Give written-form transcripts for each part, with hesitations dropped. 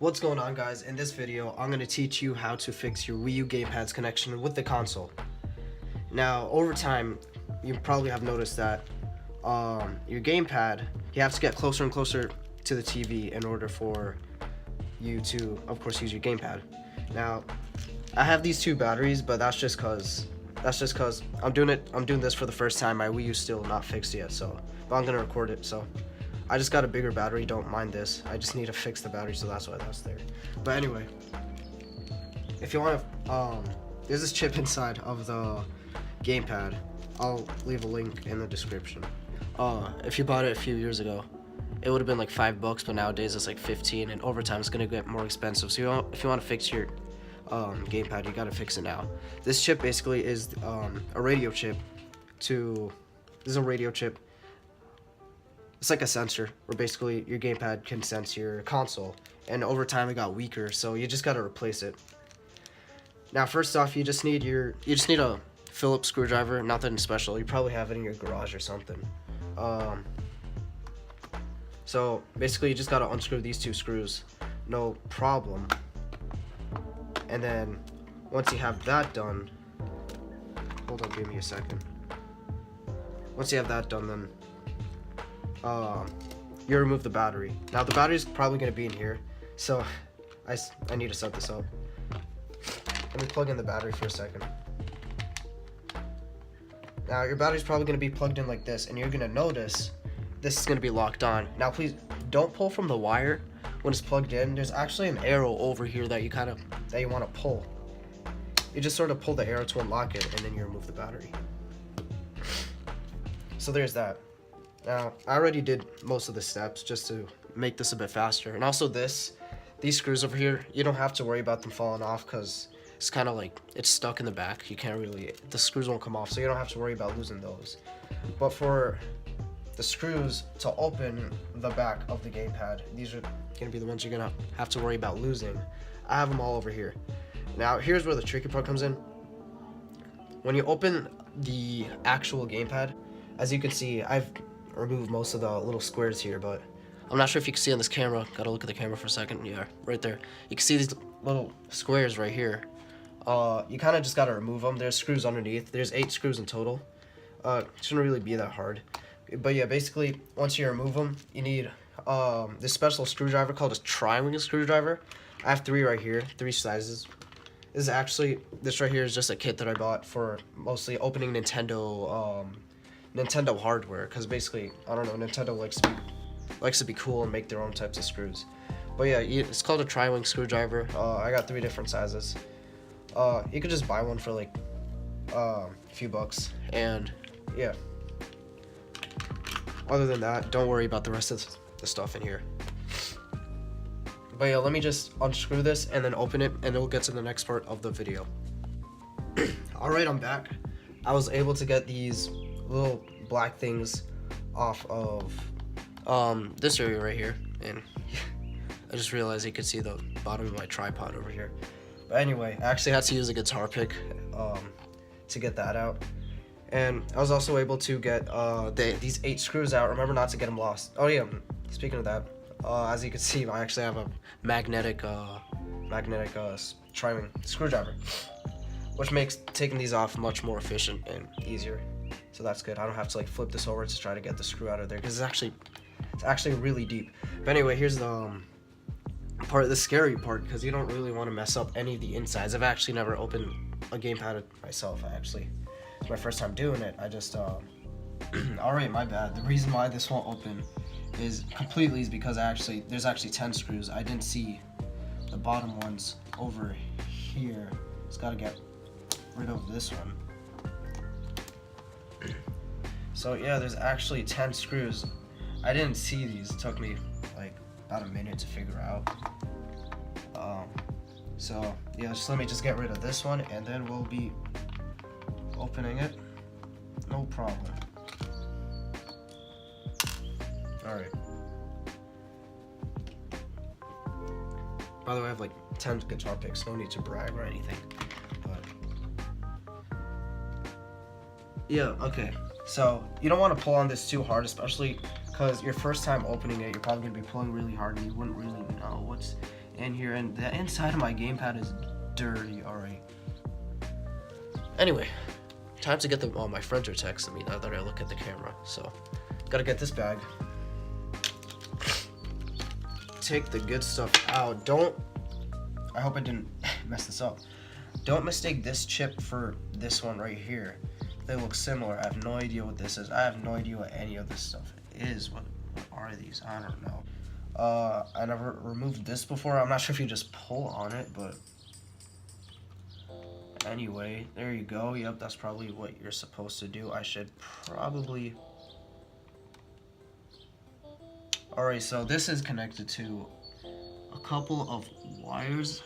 What's going on, guys? In this video I'm going to teach you how to fix your Wii U gamepad's connection with the console. Now over time you probably have noticed that your gamepad, you have to get closer and closer to the TV in order for you to of course use your gamepad. Now I have these two batteries, but that's just cause I'm doing this for the first time. My Wii U's still not fixed yet, but I'm gonna record it, so I just got a bigger battery, don't mind this. I just need to fix the battery, so that's why that's there. But anyway, if you want to, there's this chip inside of the gamepad. I'll leave a link in the description. If you bought it a few years ago, it would have been like $5, but nowadays it's like 15, and over time it's gonna get more expensive. So if you want to fix your gamepad, you gotta fix it now. This chip basically is a radio chip. This is a radio chip. It's like a sensor where basically your gamepad can sense your console, and over time it got weaker, so you just gotta replace it. Now first off, you just need a Phillips screwdriver, nothing special. You probably have it in your garage or something. So basically you just gotta unscrew these two screws, no problem. And then once you have that done, hold on, give me a second. Once you have that done, then you remove the battery. Now the battery is probably going to be in here, so I need to set this up. Let me plug in the battery for a second. Now your battery's probably going to be plugged in like this, and you're going to notice this is going to be locked on. Now please don't pull from the wire when it's plugged in. There's actually an arrow over here that you want to pull. You just sort of pull the arrow to unlock it, and then you remove the battery. So there's that. Now, I already did most of the steps just to make this a bit faster. And also these screws over here, you don't have to worry about them falling off because it's kind of like, it's stuck in the back. The screws won't come off, so you don't have to worry about losing those. But for the screws to open the back of the gamepad, these are gonna be the ones you're gonna have to worry about losing. I have them all over here. Now, here's where the tricky part comes in. When you open the actual gamepad, as you can see, I've remove most of the little squares here, but I'm not sure if you can see on this camera. Gotta look at the camera for a second. Yeah, right there. You can see these little squares right here. You kind of just gotta remove them. There's screws underneath. There's 8 screws in total. It shouldn't really be that hard. But yeah, basically, once you remove them, you need this special screwdriver called a tri-wing screwdriver. I have 3 right here, 3 sizes. This right here is just a kit that I bought for mostly opening Nintendo hardware, because basically, I don't know, Nintendo likes to be cool and make their own types of screws. But yeah, it's called a tri-wing screwdriver. I got 3 different sizes. You could just buy one for like a few bucks, and yeah. Other than that, don't worry about the rest of the stuff in here. But yeah, let me just unscrew this and then open it, and we'll get to the next part of the video. Alright, I'm back. I was able to get these little black things off of this area right here, and I just realized you could see the bottom of my tripod over here. But anyway, I actually had to use a guitar pick to get that out, and I was also able to get these 8 screws out. Remember not to get them lost. Oh yeah, speaking of that, as you can see, I actually have a magnetic tri-wing screwdriver, which makes taking these off much more efficient and easier. So that's good. I don't have to like flip this over to try to get the screw out of there, because it's actually really deep. But anyway, here's the scary part, because you don't really want to mess up any of the insides. I've actually never opened a gamepad myself. It's my first time doing it. I just alright, my bad. The reason why this won't open is because there's actually 10 screws. I didn't see the bottom ones over here. Just gotta get rid of this one. So yeah, there's actually 10 screws. I didn't see these. It took me like about a minute to figure out. So yeah, let me get rid of this one, and then we'll be opening it. No problem. Alright. By the way, I have like 10 guitar picks. No need to brag or anything. But yeah, okay. So you don't want to pull on this too hard, especially because your first time opening it, you're probably going to be pulling really hard and you wouldn't really know what's in here, and the inside of my gamepad is dirty. All right. Anyway, time to get the. Oh, my friends are texting me now that I look at the camera. So, gotta get this bag. Take the good stuff out. Don't. I hope I didn't mess this up. Don't mistake this chip for this one right here. They look similar. I have no idea what this is. I have no idea what any of this stuff is. What are these? I don't know. I never removed this before. I'm not sure if you just pull on it, but anyway, there you go. Yep, that's probably what you're supposed to do. I should probably... Alright, so this is connected to a couple of wires.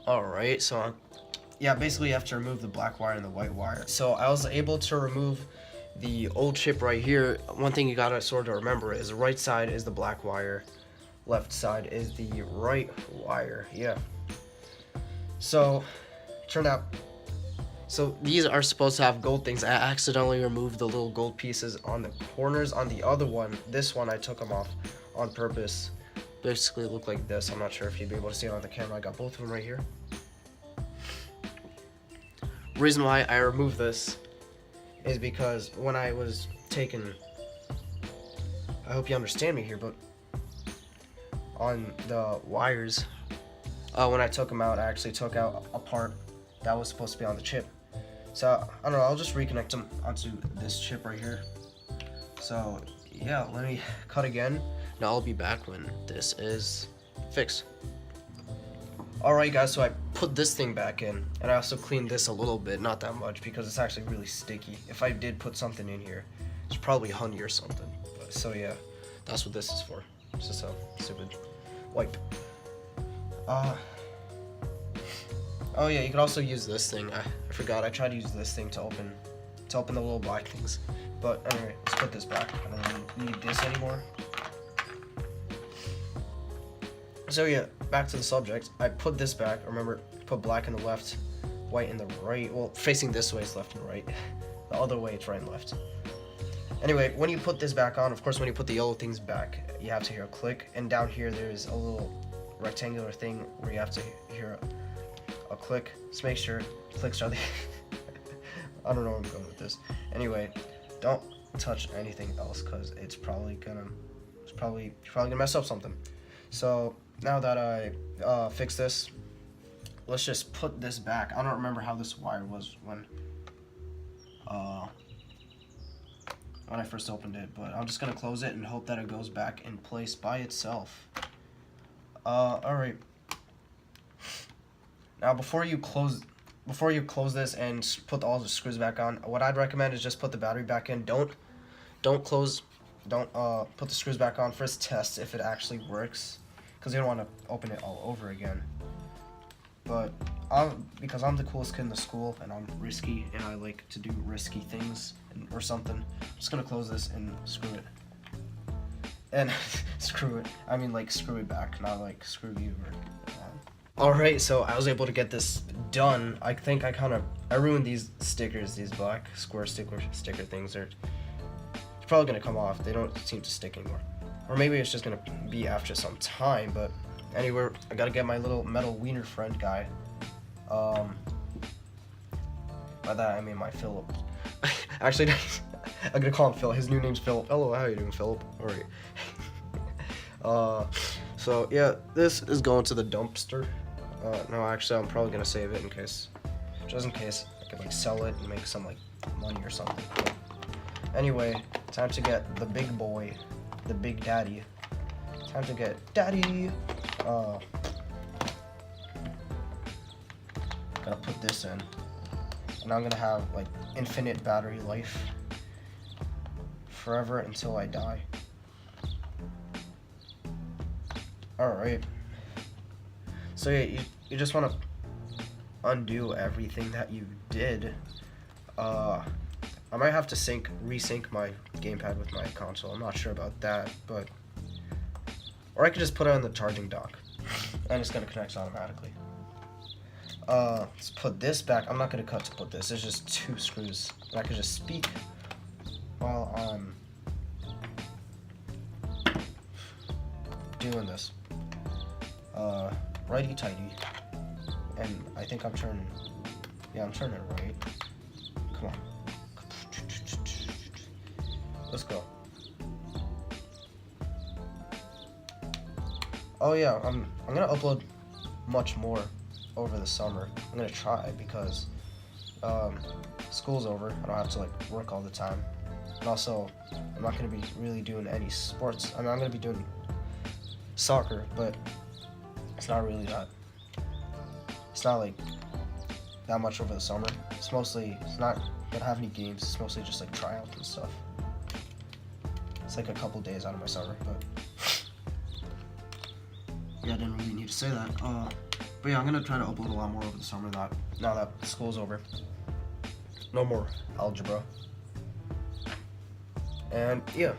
Alright, so yeah, basically you have to remove the black wire and the white wire. So I was able to remove the old chip right here. One thing you gotta sort of remember is the right side is the black wire, left side is the right wire. Yeah. So turned out, so these are supposed to have gold things. I accidentally removed the little gold pieces on the corners. On the other one, this one, I took them off on purpose. Basically look like this. I'm not sure if you'd be able to see it on the camera. I got both of them right here. Reason why I removed this is because when I was taking, I hope you understand me here, but on the wires, when I took them out, I actually took out a part that was supposed to be on the chip. So I don't know, I'll just reconnect them onto this chip right here. So yeah, let me cut again. Now I'll be back when this is fixed. Alright guys, so I put this thing back in, and I also cleaned this a little bit, not that much, because it's actually really sticky. If I did put something in here, it's probably honey or something. But, so yeah, that's what this is for. It's just a stupid wipe. Oh yeah, you could also use this thing. I forgot, I tried to use this thing to open the little black things. But anyway, let's put this back. I don't really need this anymore. So yeah, back to the subject. I put this back. Remember, put black in the left, white in the right. Well, facing this way is left and right. The other way it's right and left. Anyway, when you put this back on, of course, when you put the yellow things back, you have to hear a click. And down here, there's a little rectangular thing where you have to hear a click. Just make sure clicks are the... I don't know where I'm going with this. Anyway, don't touch anything else because you're probably gonna mess up something. So now that I fixed this, let's just put this back. I don't remember how this wire was when I first opened it, but I'm just gonna close it and hope that it goes back in place by itself. Alright. Now before you close this and put all the screws back on, what I'd recommend is just put the battery back in. Don't put the screws back on. First test if it actually works, because you don't want to open it all over again. But because I'm the coolest kid in the school and I'm risky and I like to do risky things or something, I'm just gonna close this and screw it. And screw it. I mean like screw it back, not like screw you or. Alright, so I was able to get this done. I think I ruined these stickers, these black square sticker things. It's probably gonna come off. They don't seem to stick anymore. Or maybe it's just gonna be after some time, but anyway, I gotta get my little metal wiener friend guy. By that I mean my Philip. Actually, I'm gonna call him Phil. His new name's Philip. Hello, how you doing, Philip? Alright. So yeah, this is going to the dumpster. No, actually, I'm probably gonna save it just in case I could like sell it and make some like money or something. Anyway, time to get the big boy, the big daddy. Time to get daddy. Gotta put this in, and I'm gonna have like infinite battery life forever until I die. Alright. So yeah, you just want to undo everything that you did. I might have to resync my gamepad with my console. I'm not sure about that, but or I could just put it on the charging dock and it's gonna connect automatically. Let's put this back. I'm not gonna cut to put this. There's just 2 screws, and I can just speak while I'm doing this. Righty tighty. And I think I'm turning, yeah, I'm turning right. Come on. Let's go. Oh yeah, I'm gonna upload much more over the summer. I'm gonna try because school's over. I don't have to like work all the time. And also, I'm not gonna be really doing any sports. I mean, I'm gonna be doing soccer, but it's not really that. It's not like that much over the summer. It's not gonna have any games. It's mostly just like tryouts and stuff. It's like a couple days out of my summer, but yeah, I didn't really need to say that. But yeah, I'm gonna try to upload a lot more over the summer now that school's over. No more algebra. And yeah,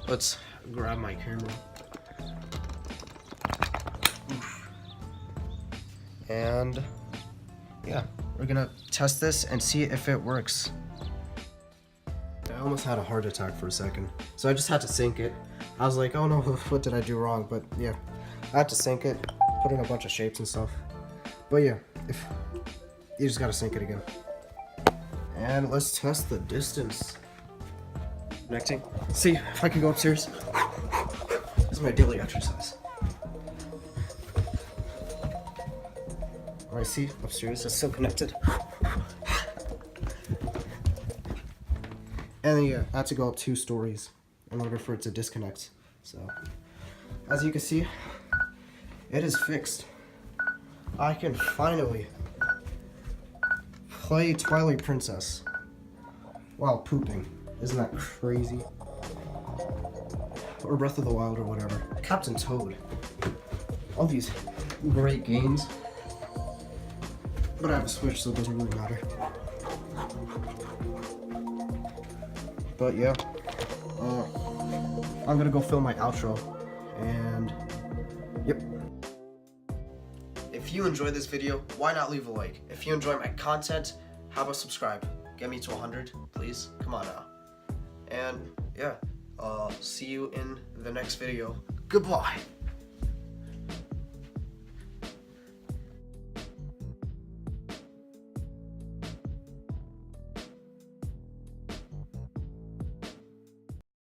let's grab my camera. And yeah, we're gonna test this and see if it works. I almost had a heart attack for a second, so I just had to sync it. I was like, oh no, what did I do wrong? But yeah, I had to sync it, put in a bunch of shapes and stuff. But yeah, if you just gotta sync it again. And let's test the distance. Connecting. See if I can go upstairs. This is my daily exercise. I see upstairs, it's still connected. And then yeah, I had to go up 2 stories in order for it to disconnect. So, as you can see, it is fixed. I can finally play Twilight Princess while pooping. Isn't that crazy? Or Breath of the Wild or whatever. Captain Toad. All these great games. But I have a Switch, so it doesn't really matter. But yeah, I'm gonna go film my outro, and yep. If you enjoyed this video, why not leave a like? If you enjoy my content, how about subscribe? Get me to 100, please. Come on now. And yeah, see you in the next video. Goodbye.